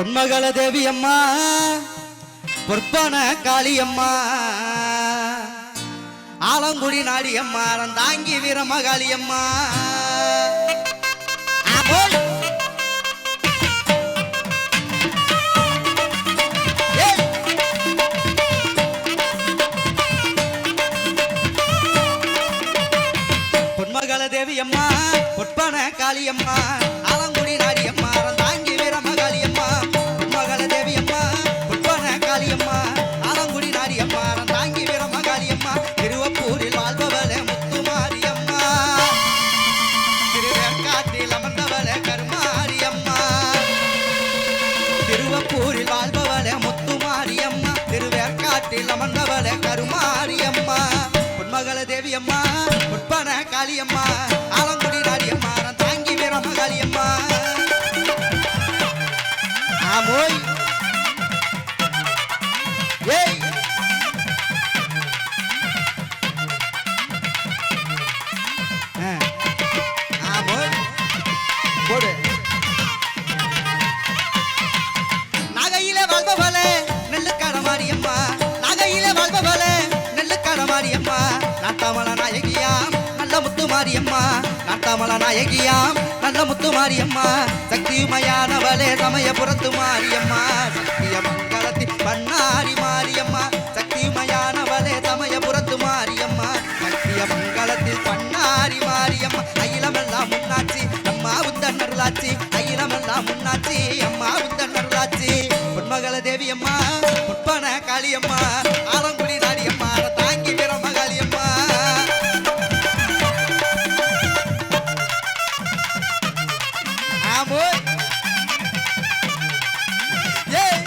பொன்மகள தேவி அம்மா பொற்பன காளியம்மா ஆலங்குடி நாடியம்மா தாங்கி வீரமகாளியம்மா பொன்மகள தேவி அம்மா பொற்பன காளியம்மா ஆலங்குடி நாடியம்மா தாங்கி வீரமகாளியம்மா பொன்மகள தேவி அம்மா பொற்பன காளியம்மா ஆலங்குடி நாடியம்மா தாங்கி வீரமகாளியம்மா திருவப்பூரில் வாழ்பவளே முத்துமாரியம்மா திருவேற்காட்டில் அமர்ந்தவளே கருமாரியம்மா திருவப்பூரில் வாழ்பவளே முத்துமாரியம்மா திருவேற்காட்டில் அமர்ந்தவளே கருமாரியம்மா பொன்மகள தேவி அம்மா பொற்பன காளியம்மா ஆலங்குடி நாடியம்மா தாங்கி வீரமகாளியம்மா ஆமோய் ஏய் ஆமோய் போடு நாகையிலே வாழ்பவளே நெல்லுக்கார மாரியம்மா நாகையிலே வாழ்பவளே நெல்லுக்கார மாரியம்மா நாட்டாமல நாயகியாம் நல்ல முத்து மாரியம்மா நாட்டாமல நாயகியாம் நல்ல முத்து மாரியம்மா சக்தியுமையானவளே சமயபுரத்து மாரியம்மா சக்திய மங்களத்தில் பண்ணாரி மாரியம்மா சக்தியுமையானவளே சமயபுரத்து மாரியம்மா சக்திய மங்களத்தில் பண்ணாரி மாரியம்மா அகிலமெல்லாம் முன்னாச்சி அம்மா உந்தன்னருளாச்சி அகிலமெல்லாம் முன்னாச்சி அம்மா உந்தன்னருளாச்சி பொன்மகள தேவி அம்மா பொற்பன காளியம்மா ஆலங்குடி நாடியம்மா தாங்கி வீரமகாளியம்மா ஆமோய் ஏய்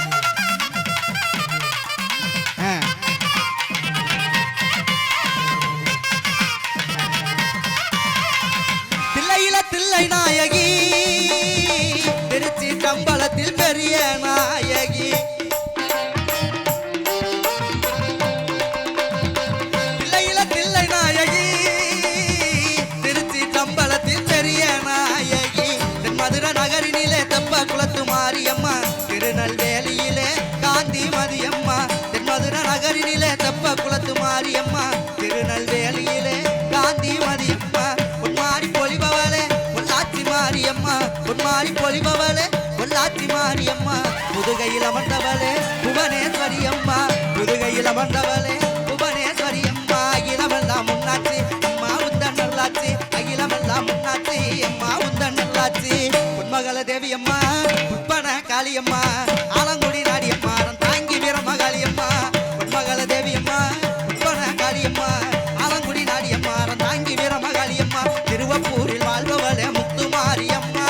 தில்லையில தில்லை நாயகி திருச்சி தம்பலத்தில் பெரிய நாயகி தில்லையில தில்லை நாயகி திருச்சி தம்பலத்தில் பெரிய நாயகி தென்மதுரை நகரினிலே தெப்ப குளத்து மாரியம்மா திருநெல்வேலியிலே காந்தி மதியம்மா தென்மதுரை நகரினிலே தெப்ப குளத்து மாரியம்மா திருநெல்வேலியிலே காந்தி மதியம்மா பொன்மாரி பொலிபவளே பொள்ளாச்சி மாரியம்மா பொன்மாரி பொலிபவளே பொள்ளாச்சி மாரியம்மா புதுகையில் அமர்ந்தவளே புவனேஸ்வரி அம்மா புதுகையில் அமர்ந்தவளே புவனேஸ்வரி அம்மா அகிலமெல்லாம் முன்னாச்சி அம்மா உந்தன் நல்லாச்சி அகிலமெல்லாம் முன்னாச்சி அம்மா உந்தன் நல்லாச்சி பொன்மகள தேவி அம்மா பொற்பன காளியம்மா ஆலங்குடி நாடியம்மா தாங்கி வீரமகாளியம்மா பொன்மகள தேவி அம்மா பொற்பன காளியம்மா ஆலங்குடி நாடியம்மா தாங்கி வீரமகாளியம்மா திருவப்பூரில் வாழ்பவளே முத்துமாரியம்மா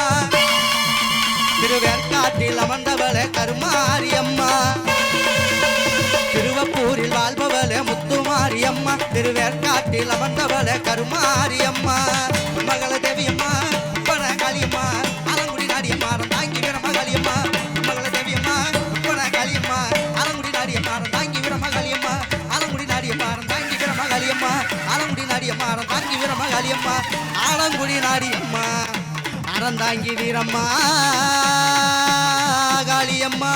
திருவேற்காட்டில் அமர்ந்தவளே கருமாரியம்மா திருவப்பூரில் வாழ்பவளே முத்துமாரியம்மா திருவேற்காட்டில் அமர்ந்தவளே கருமாரியம்மா பொன்மகள தேவியம்மா பொற்பன காளியம்மா ஆலங்குடி நாடியம்மா தாங்கி வீரமகாளியம்மா பொன்மகள தேவியம்மா பொற்பன காளியம்மா ஆலங்குடி நாடியம்மா தாங்கி வீரமகாளியம்மா ஆலங்குடி நாடியம்மா தாங்கி வீரமகாளியம்மா ஆலங்குடி நாடியம்மா தாங்கி வீரமகாளியம்மா ஆலங்குடி நாடியம்மா அறந்தாங்கி வீரம்மா காளியம்மா